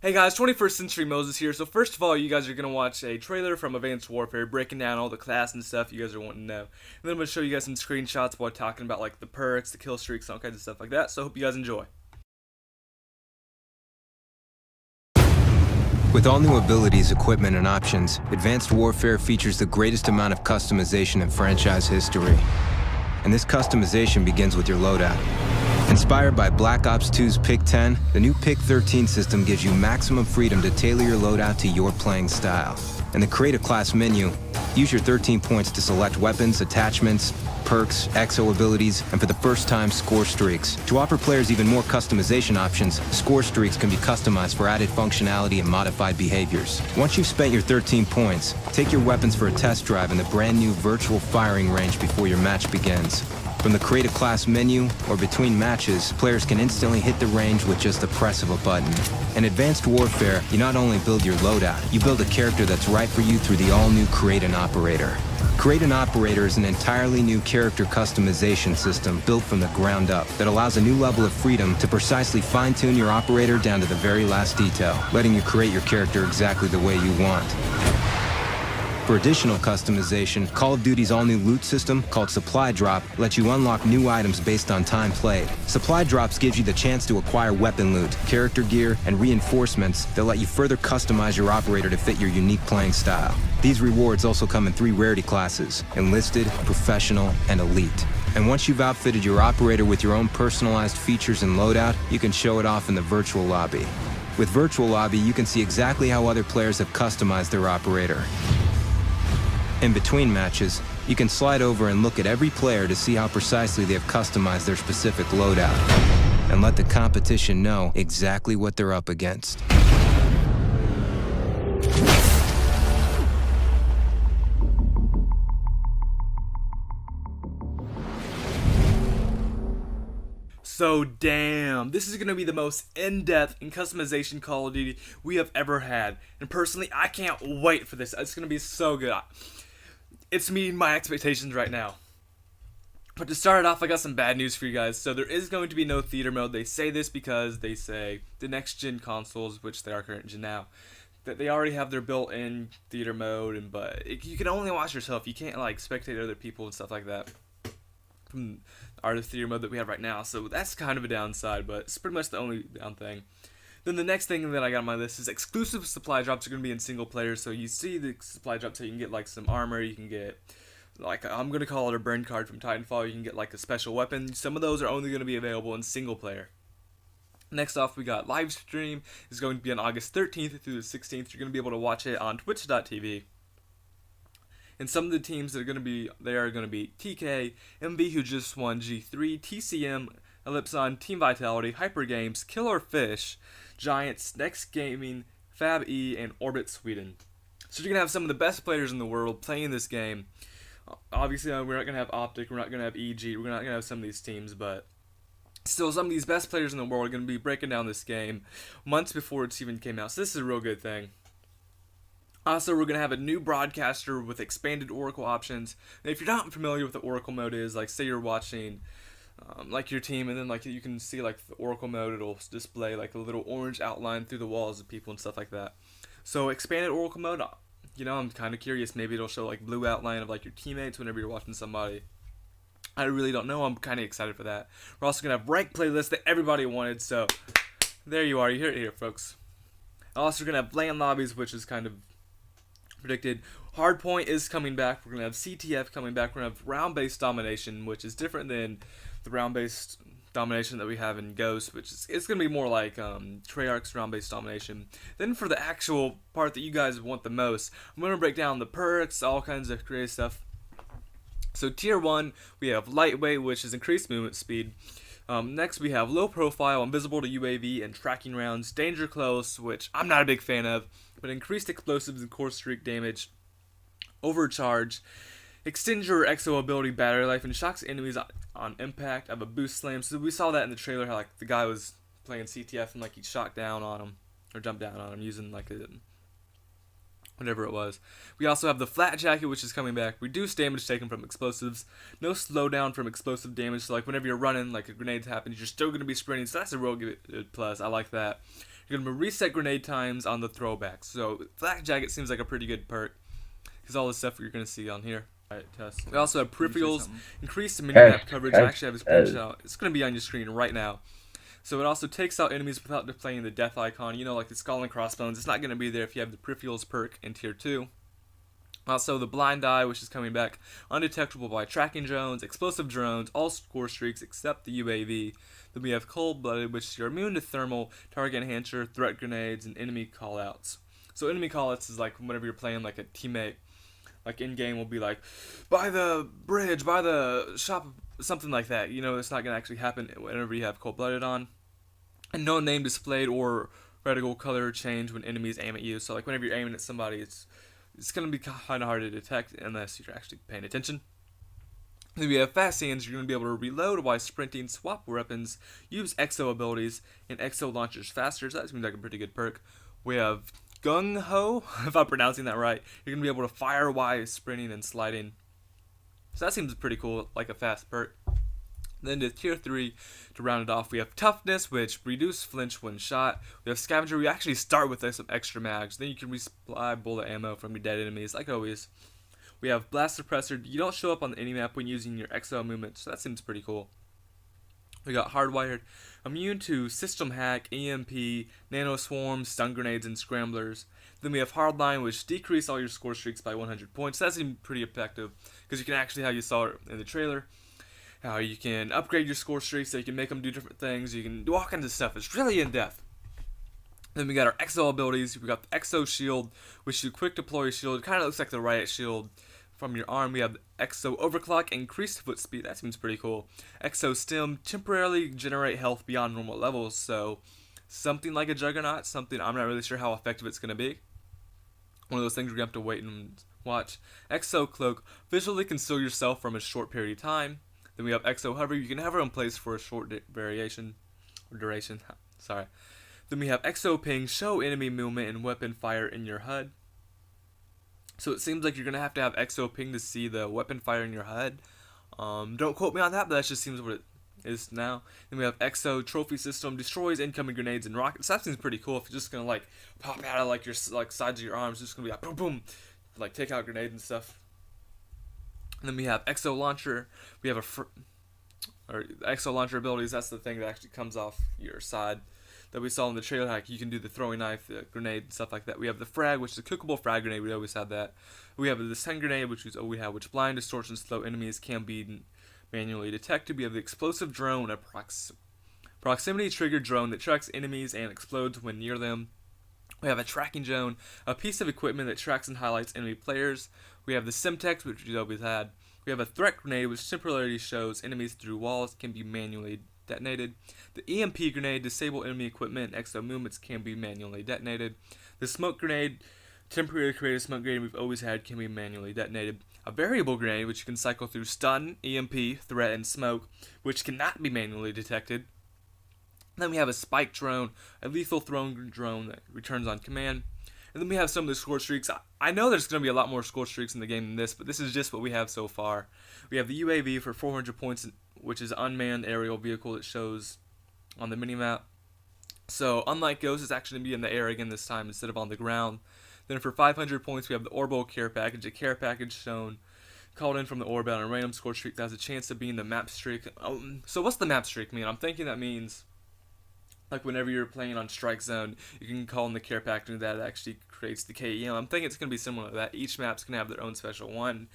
Hey guys, 21st Century Moses here. So first of all, you guys are going to watch a trailer from Advanced Warfare breaking down all the class and stuff you guys are wanting to know. And then I'm going to show you guys some screenshots while talking about like the perks, the kill streaks, all kinds of stuff like that. So I hope you guys enjoy. With all new abilities, equipment, and options, Advanced Warfare features the greatest amount of customization in franchise history. And this customization begins with your loadout. Inspired by Black Ops 2's Pick 10, the new Pick 13 system gives you maximum freedom to tailor your loadout to your playing style. In the Create a Class menu, use your 13 points to select weapons, attachments, perks, exo abilities, and for the first time, score streaks. To offer players even more customization options, score streaks can be customized for added functionality and modified behaviors. Once you've spent your 13 points, take your weapons for a test drive in the brand new virtual firing range before your match begins. From the Create a Class menu or between matches, players can instantly hit the range with just the press of a button. In Advanced Warfare, you not only build your loadout, you build a character that's right for you through the all-new Create an Operator. Create an Operator is an entirely new character customization system built from the ground up that allows a new level of freedom to precisely fine-tune your operator down to the very last detail, letting you create your character exactly the way you want. For additional customization, Call of Duty's all-new loot system, called Supply Drop, lets you unlock new items based on time played. Supply Drops gives you the chance to acquire weapon loot, character gear, and reinforcements that let you further customize your operator to fit your unique playing style. These rewards also come in 3 rarity classes: Enlisted, Professional, and Elite. And once you've outfitted your operator with your own personalized features and loadout, you can show it off in the virtual lobby. With Virtual Lobby, you can see exactly how other players have customized their operator. In between matches, you can slide over and look at every player to see how precisely they have customized their specific loadout, and let the competition know exactly what they're up against. So damn, this is going to be the most in-depth and customization Call of Duty we have ever had. And personally, I can't wait for this. It's going to be so good. It's meeting my expectations right now. But to start it off, I got some bad news for you guys. So there is going to be no theater mode. They say this because they say the next gen consoles, which they are current gen now, that they already have their built-in theater mode, you can only watch yourself. You can't like spectate other people and stuff like that from our theater mode that we have right now. So that's kind of a downside, but it's pretty much the only down thing. Then the next thing that I got on my list is exclusive supply drops are going to be in single player. So you see the supply drops, so you can get like some armor, you can get like, I'm going to call it a burn card from Titanfall, you can get like a special weapon. Some of those are only going to be available in single player. Next off, we got live stream is going to be on August 13th through the 16th. You're going to be able to watch it on twitch.tv. And some of the teams that are going to be there are going to be TK, MV who just won G3, TCM, Ellipson, Team Vitality, Hyper Games, Killer Fish, Giants, Next Gaming, Fab E, and Orbit Sweden. So you're going to have some of the best players in the world playing this game. Obviously, we're not going to have Optic, we're not going to have EG, we're not going to have some of these teams, but still, some of these best players in the world are going to be breaking down this game months before it's even came out. So this is a real good thing. Also, we're going to have a new broadcaster with expanded Oracle options. And if you're not familiar with what the Oracle mode is, like say you're watching like your team, and then like you can see like the Oracle mode, it'll display like a little orange outline through the walls of people and stuff like that. So expanded Oracle mode, I'm kind of curious. Maybe it'll show like blue outline of like your teammates whenever you're watching somebody. I really don't know. I'm kind of excited for that. We're also going to have ranked playlists that everybody wanted. So there you are. You hear it here, folks. Also, we're going to have LAN lobbies, which is kind of predicted. Hardpoint is coming back. We're going to have CTF coming back. We're going to have round-based domination, which is different than the round-based domination that we have in Ghost, which is it's going to be more like Treyarch's round-based domination. Then for the actual part that you guys want the most, I'm going to break down the perks, all kinds of creative stuff. So tier 1, we have lightweight, which is increased movement speed. Next we have low profile, invisible to UAV, and tracking rounds. Danger close, which I'm not a big fan of, but increased explosives and core streak damage. Overcharge. Extend your exo ability battery life and shocks enemies on impact. I have a boost slam. So we saw that in the trailer, how like the guy was playing CTF and like he shot down on him, or jumped down on him using like a whatever it was. We also have the flat jacket, which is coming back. Reduced damage taken from explosives. No slowdown from explosive damage. So like whenever you're running, like a grenade happens, you're still going to be sprinting. So that's a real good plus. I like that. You're going to reset grenade times on the throwbacks. So Flak Jacket seems like a pretty good perk, because all the stuff you're going to see on here. Alright, Tess. We also have Can you say peripherals, something? increase minimap coverage. I actually have a screenshot. It's going to be on your screen right now. So it also takes out enemies without displaying the death icon. You know, like the skull and crossbones. It's not going to be there if you have the peripherals perk in tier 2. Also, the blind eye, which is coming back, undetectable by tracking drones, explosive drones, all score streaks except the UAV. Then we have cold-blooded, which you're immune to thermal, target enhancer, threat grenades, and enemy callouts. So enemy callouts is like whenever you're playing like a teammate, like in game will be like, by the bridge, by the shop, something like that. You know, it's not gonna actually happen whenever you have cold-blooded on, and no name displayed or reticle color change when enemies aim at you. So like whenever you're aiming at somebody, it's going to be kind of hard to detect unless you're actually paying attention. Then we have fast hands. You're going to be able to reload while sprinting, swap weapons, use exo abilities, and exo launchers faster. So that seems like a pretty good perk. We have Gung Ho, if I'm pronouncing that right. You're going to be able to fire while sprinting and sliding. So that seems pretty cool, like a fast perk. Then to tier 3, to round it off, we have Toughness, which reduce flinch when shot. We have Scavenger, we actually start with some extra mags. Then you can resupply bullet ammo from your dead enemies, like always. We have Blast Suppressor, you don't show up on any map when using your XO movement, so that seems pretty cool. We got Hardwired, immune to System Hack, EMP, Nano Swarms, Stun Grenades, and Scramblers. Then we have Hardline, which decrease all your score streaks by 100 points. That seems pretty effective, because you can actually, how you saw it in the trailer, how you can upgrade your score streaks so you can make them do different things. You can do all kinds of stuff. It's really in-depth. Then we got our Exo abilities. We got the Exo Shield, which you quick deploy shield. It kind of looks like the Riot Shield from your arm. We have the Exo Overclock, increased foot speed. That seems pretty cool. Exo Stim, temporarily generate health beyond normal levels. So something like a Juggernaut, something I'm not really sure how effective it's going to be. One of those things we're going to have to wait and watch. Exo Cloak, visually conceal yourself from a short period of time. Then we have Exo Hover. You can hover in place for a short duration. Sorry. Then we have Exo Ping. Show enemy movement and weapon fire in your HUD. So it seems like you're going to have Exo Ping to see the weapon fire in your HUD. Don't quote me on that, but that just seems what it is now. Then we have Exo Trophy System. Destroys incoming grenades and rockets. That seems pretty cool. If you're just going to like pop out of like your sides of your arms, it's just going to be like boom boom. Like take out grenades and stuff. And then we have Exo Launcher. We have Exo Launcher abilities. That's the thing that actually comes off your side that we saw in the trailer hack. You can do the throwing knife, the grenade, and stuff like that. We have the Frag, which is a cookable frag grenade. We always had that. We have the Stun Grenade, which which blind, distortion, slow enemies can be manually detected. We have the Explosive Drone, a proximity trigger drone that tracks enemies and explodes when near them. We have a tracking drone, a piece of equipment that tracks and highlights enemy players. We have the Simtex, which we always had. We have a threat grenade, which temporarily shows enemies through walls, can be manually detonated. The EMP grenade, disable enemy equipment and exo movements, can be manually detonated. The smoke grenade, temporarily created smoke grenade we've always had, can be manually detonated. A variable grenade, which you can cycle through stun, EMP, threat, and smoke, which cannot be manually detected. Then we have a spike drone, a lethal thrown drone that returns on command. And then we have some of the score streaks. I know there's going to be a lot more score streaks in the game than this, but this is just what we have so far. We have the UAV for 400 points, which is an unmanned aerial vehicle that shows on the minimap. So unlike Ghost, it's actually going to be in the air again this time instead of on the ground. Then for 500 points, we have the Orbital Care Package, a care package shown called in from the orbit on a random score streak that has a chance to be in the map streak. So what's the map streak mean? I'm thinking that means like whenever you're playing on Strike Zone, you can call in the care package and that actually creates the KEM. I'm thinking it's going to be similar to that. Each map's going to have their own special one.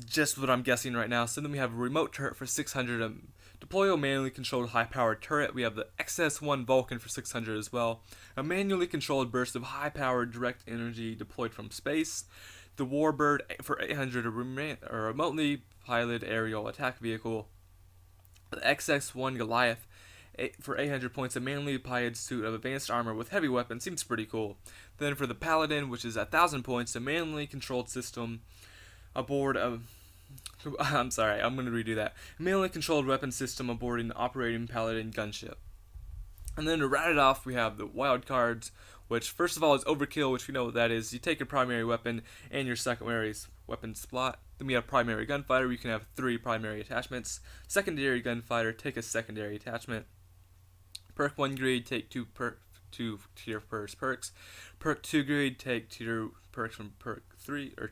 Just what I'm guessing right now. So then we have a remote turret for 600. Deploy a manually controlled high-powered turret. We have the XS-1 Vulcan for 600 as well. A manually controlled burst of high-powered direct energy deployed from space. The Warbird for 800, a remotely piloted aerial attack vehicle. The XX-1 Goliath for 800 points, a manually piloted suit of advanced armor with heavy weapons. Seems pretty cool. Then for the Paladin, which is 1,000 points, a manually controlled system aboard a... I'm sorry, I'm going to redo that. A manually controlled weapon system aboard an operating Paladin gunship. And then to round it off, we have the wild cards, which first of all is Overkill, which we know what that is. You take your primary weapon and your secondary weapon slot. Then we have Primary Gunfighter. You can have 3 primary attachments. Secondary Gunfighter, take a secondary attachment. Perk 1 greed, take two 2 tier first perks. Perk 2 grade, take tier perks from perk 3 or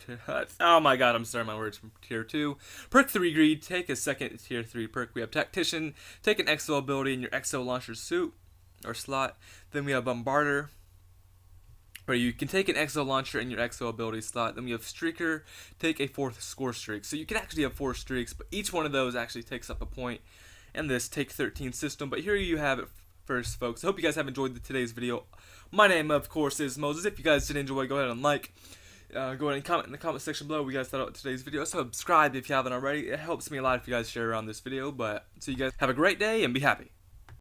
oh my god, I'm starting my words from tier 2. Perk 3 greed, take a second tier 3 perk. We have Tactician, take an exo ability in your exo launcher suit or slot. Then we have Bombarder, where you can take an exo launcher in your exo ability slot. Then we have Streaker, take a 4th score streak. So you can actually have 4 streaks, but each one of those actually takes up a point in this take 13 system. But here you have it first, folks. I hope you guys have enjoyed today's video. My name, of course, is Moses. If you guys did enjoy, go ahead and like. Go ahead and comment in the comment section below what you guys thought about today's video. Subscribe if you haven't already. It helps me a lot if you guys share around this video. But so you guys have a great day and be happy.